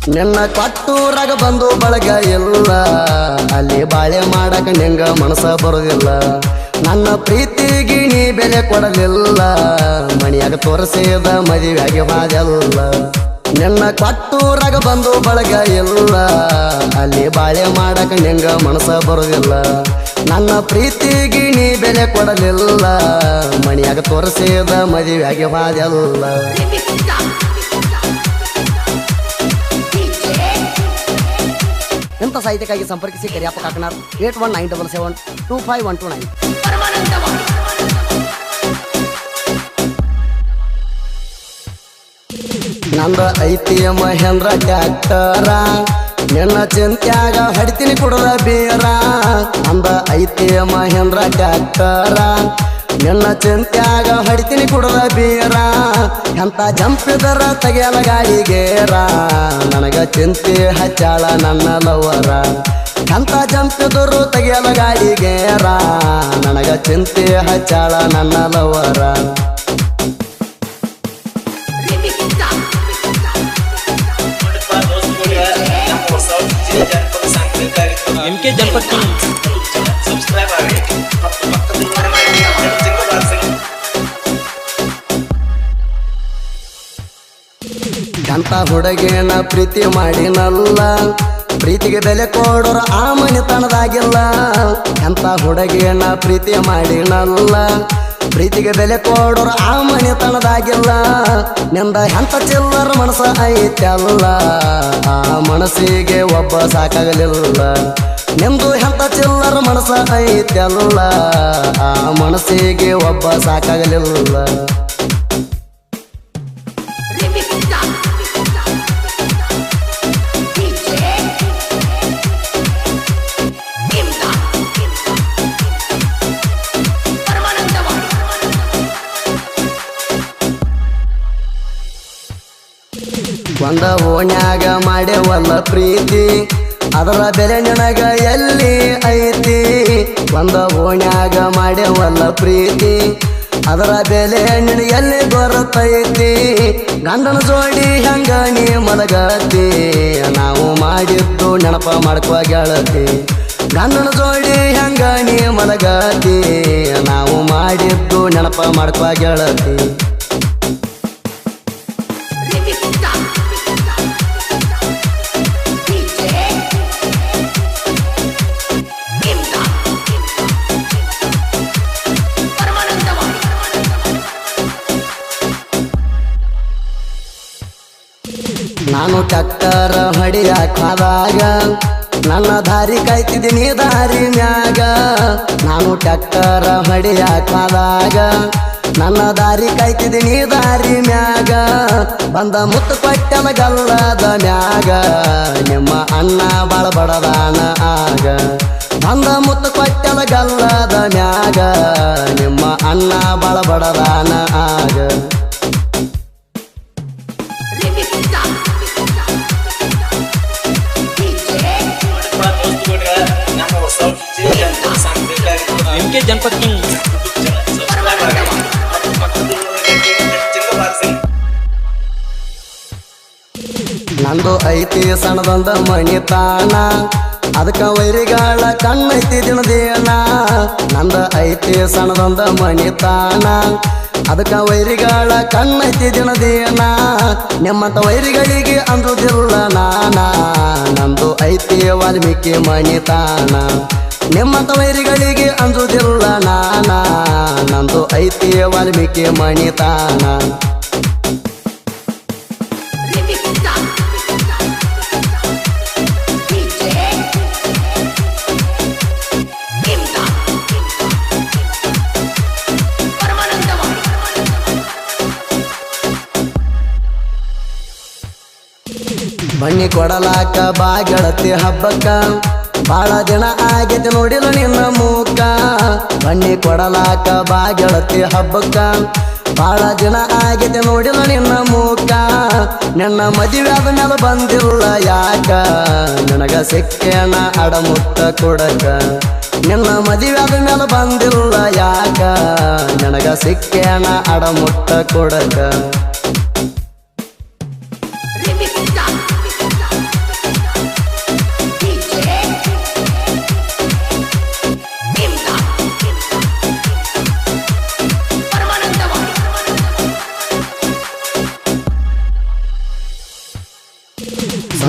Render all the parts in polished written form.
ನಿನ್ನ ಕೊಟ್ಟೂರಾಗ ಬಂದು ಬಳಗ ಇಲ್ಲ ಅಲ್ಲಿ ಬಾಳೆ ಮಾಡಕ ನಿಂಗ ಮನಸ ಬರುದಿಲ್ಲ ನನ್ನ ಪ್ರೀತಿಗೆ ನೀ ಬೆಲೆ ಕೊಡಲಿಲ್ಲ ಮಣಿಯಾಗ ತೋರಿಸಿದ ಮದುವೆಯಾಗಿ ಹೋದೆಲ್ಲ ನಿನ್ನ ಕೊಟ್ಟೂರಾಗ ಬಂದು ಬಳಗ ಇಲ್ಲ ಅಲ್ಲಿ ಬಾಳೆ ಮಾಡಕ ನಿಂಗ ಮನಸ ಬರುದಿಲ್ಲ ನನ್ನ ಪ್ರೀತಿಗೆ ನೀ ಬೆಲೆ ಕೊಡಲಿಲ್ಲ ಮಣಿಯಾಗ ತೋರಿಸಿದ ಮದುವೆಯಾಗಿ ಹೋದೆಲ್ಲ ಇಂಥ ಸಾಹಿತ್ಯಕ್ಕಾಗಿ ಸಂಪರ್ಕಿಸಿ ಕರಿಯಪ್ಪ ಕಾಕನಾರ್ 8197725129. ನಂದ ಐತಿ ಮಹೇಂದ್ರ ಟ್ಯಾಕ್ಟರ ನಿನ್ನ ಚಿಂತ್ಯಾಗ ಹಡಿತೀನಿ ಕುಡದ ಬೇರ ನಂದ ಐತಿ ಮಹೇಂದ್ರ ಟ್ಯಾಕ್ಟರ ನಿನ್ನ ಚಿಂತ್ಯಾಗ ಹಡಿತೀನಿ ಕುಡದ ಬೇರ ಎಂತ ಜಂಪಿದರ ತೆಗೆಯಲ ಗಾಡಿಗೇರ ನನಗ ಚಿಂತೆ ಹಚ್ಚಾಳ ನನ್ನ ಲವರ ಎಂತ ಜಂಪಿದರು ತೆಗೆಯಲ ಗಾಡಿಗೇರ ನನಗ ಚಿಂತೆ ಹಚ್ಚಾಳ ನನ್ನ ಲವರ MK जनपद की सब्सक्राइब आगे ಅಂತ ಹುಡುಗೇನ ಪ್ರೀತಿ ಮಾಡಿನಲ್ಲ ಪ್ರೀತಿಗೆ ಬೆಲೆ ಕೊಡೋರ ಆ ಮನೆತನದಾಗಿಲ್ಲ ಅಂತ ಹುಡುಗೇನ ಪ್ರೀತಿ ಮಾಡಿನಲ್ಲ ಪ್ರೀತಿಗೆ ಬೆಲೆ ಕೊಡೋರ ಆ ಮನೆತನದಾಗಿಲ್ಲ ನಿಂದ ಎಂತ ಚಿಲ್ಲರ ಮನಸ್ಸ ಐತಲ್ಲ ಆ ಮನಸ್ಸಿಗೆ ಒಬ್ಬ ಸಾಕಾಗಲಿಲ್ಲ ನಿಂದು ಎಂತ ಚಿಲ್ಲರ ಮನಸ್ಸ ಐತಲ್ಲ ಆ ಮನಸ್ಸಿಗೆ ಒಬ್ಬ ಸಾಕಾಗಲಿಲ್ಲ ಒಂದ ಓಣ್ಯಾಗ ಮಾಡ್ಯವಲ್ಲ ಪ್ರೀತಿ ಅದರ ಬೆಲೆ ನಿನಗ ಎಲ್ಲಿ ಐತಿ ಒಂದ ಓಣ್ಯಾಗ ಮಾಡ್ಯವಲ್ಲ ಪ್ರೀತಿ ಅದರ ಬೆಲೆ ನಿನಗೆ ಎಲ್ಲಿ ಬರುತ್ತೈತಿ ಗಂಡನ ಜೋಡಿ ಹೆಂಗ ನೀ ಮಲಗತಿ ನಾವು ಮಾಡಿದ್ದು ನೆನಪ ಮಾಡ್ಕೋ ಗೆಳತಿ ಗಂಡನ ಜೋಡಿ ಹೆಂಗ ನೀ ಮಲಗತಿ ನಾವು ಮಾಡಿದ್ದು ನೆನಪ ಮಾಡ್ಕೋ ಗೆಳತಿ ನಾನು ಟ್ಯಾಕ್ಟರ್ ಹೊಡಿಯಾಕ ಹೋದಾಗ ನನ್ನ ದಾರಿ ಕಾಯ್ತಿದ್ದೀನಿ ದಾರಿ ಮ್ಯಾಗ ನಾನು ಟ್ಯಾಕ್ಟರ್ ಹೊಡಿಯಾಕ ಹೋದಾಗ ನನ್ನ ದಾರಿ ಕಾಯ್ತಿದ್ದೀನಿ ದಾರಿ ಮ್ಯಾಗ ಬಂದ ಮುತ್ತು ಕೊಟ್ಟಲ ಗಲ್ಲದ ಮ್ಯಾಗ ನಿಮ್ಮ ಅಣ್ಣ ಬಾಳ ಬಡದಾನ ಆಗ ಬಂದ ಮುತ್ತು ಕೊಟ್ಟಲ ಗಲ್ಲದ ಮ್ಯಾಗ ನಿಮ್ಮ ಅಣ್ಣ ಬಾಳ ಬಡದಾನ ಆಗ MK जनपद की ನಂದು ಐತಿ ಸಣ್ಣದೊಂದ ಮಣಿತಾನ ಅದಕ್ಕ ವೈರಿಗಳ ಕಣ್ಣೈತಿ ದಿನದೇನ ನಂದ ಐತಿ ಸಣ್ಣದೊಂದ ಮಣಿತಾನ ಅದಕ್ಕ ವೈರಿಗಳ ಕಣ್ಣೈತಿ ದಿನದೇನ ನಿಮ್ಮಂತ ವೈರಿಗಳಿಗೆ ಅಂದುದಿಲ್ಲ ನಾನ ನಂದು ಐತಿ ವಾಲ್ಮೀಕಿ ಮಣಿತಾನ ನಿಮ್ಮಂತ ವೈರಿಗಳಿಗೆ ಅಂದುದಿಲ್ಲ ನಾನ ನಂದು ಐತಿ ವಾಲ್ಮೀಕಿ ಮಣಿತಾನ ಬನ್ನಿ ಕೊಡಲಾಕ ಬಾ ಗೆಳತಿ ಹಬ್ಬಕ್ಕ ಬಾಳ ದಿನ ಆಗೈತೆ ನೋಡಿಲ್ಲ ನಿನ್ನ ಮೂಕ ಬನ್ನಿ ಕೊಡಲಾಕ ಬಾ ಗೆಳತಿ ಹಬ್ಬಕ್ಕ ಬಾಳ ದಿನ ಆಗೈತೆ ನೋಡಿಲ್ಲ ನಿನ್ನ ಮೂಕ ನಿನ್ನ ಮದುವೆ ಆದ ಮೇಲೆ ಬಂದಿಲ್ಲ ಯಾಕ ನನಗ ಸಿಕ್ಕೇನ ಅಡಮುಟ್ಟ ಕೊಡಕ ನಿನ್ನ ಮದುವೆ ಆದ ಮೇಲೆ ಬಂದಿಲ್ಲ ಯಾಕ ನನಗ ಸಿಕ್ಕೇನ ಅಡಮುಟ್ಟ ಕೊಡಕ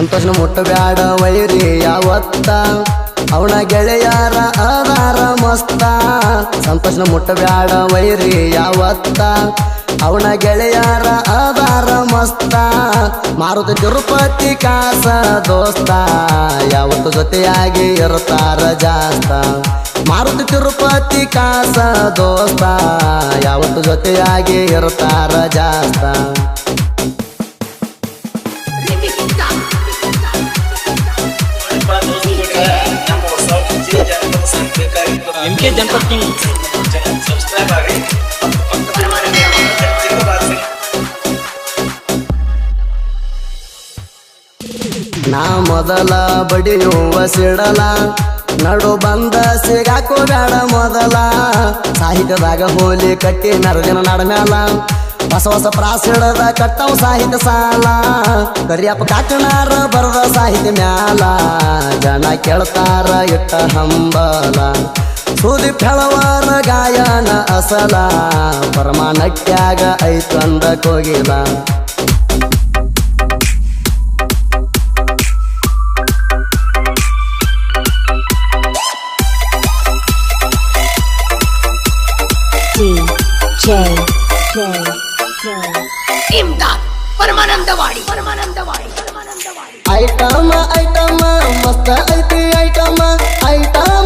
ಸಂತೋಷನ ಮುಟ್ಟಬ್ಯಾಡ ವೈರಿ ಯಾವತ್ತ ಅವನ ಗೆಳೆಯಾರ ಆಧಾರ ಮಸ್ತ ಸಂತೋಷನ ಮುಟ್ಟಬ್ಯಾಡ ವೈರಿ ಯಾವತ್ತ ಅವನ ಗೆಳೆಯಾರ ಆಧಾರ ಮಸ್ತ ಮಾರುತಿ ತಿರುಪತಿ ಕಾಸ ದೋಸ್ತ ಯಾವತ್ತು ಜೊತೆಯಾಗಿ ಇರುತ್ತಾರ ಜಾಸ್ತ ಮಾರುತಿ ತಿರುಪತಿ ಕಾಸ ದೋಸ್ತ ಯಾವತ್ತು ಜೊತೆಯಾಗಿ ಇರುತ್ತಾರ ಜಾಸ್ತ MK ಜನಪದ ಕಿಂಗ್ ಸಬ್ಸ್ಕ್ರೈಬ್ ಆಗಿ ನಾ ಮೊದಲ ಬಡಿಯುವ ಸಿಡಲ ನಡು ಬಂದ ಸಿಗಾಕೋ ಬೇಡ ಮೊದಲ ಸಾಹಿತ್ಯದಾಗ ಹೋಲಿ ಕಟ್ಟಿ ಮೆರದಿನ ನಡಮ್ಯಾಲ ಹೊಸ ಹೊಸ ಪ್ರಾಸಿಡದ ಕಟ್ಟವು ಸಾಹಿತ್ಯ ಸಾಲ ಕರಿಯಪ್ಪ ಕಾಕನಾರ ಬರದ ಸಾಹಿತ್ಯ ಮ್ಯಾಲ ಜನ ಕೇಳ್ತಾರ ಇಟ್ಟ ಹಂಬಲ ಸುದೀಪ್ ಹೇಳವರ ಗಾಯನ ಅಸಲ ಪರಮಾನಟ್ಯಾಗ ಐತಂದ ಕೋಗಿಲ ಇಮ್ದಾದ್ ಪರಮಾನಂದವಾಡಿ ಐಟಮ ಐಟಮ ಮಸ್ತ ಐತಿ ಐಟಮ ಐಟಮ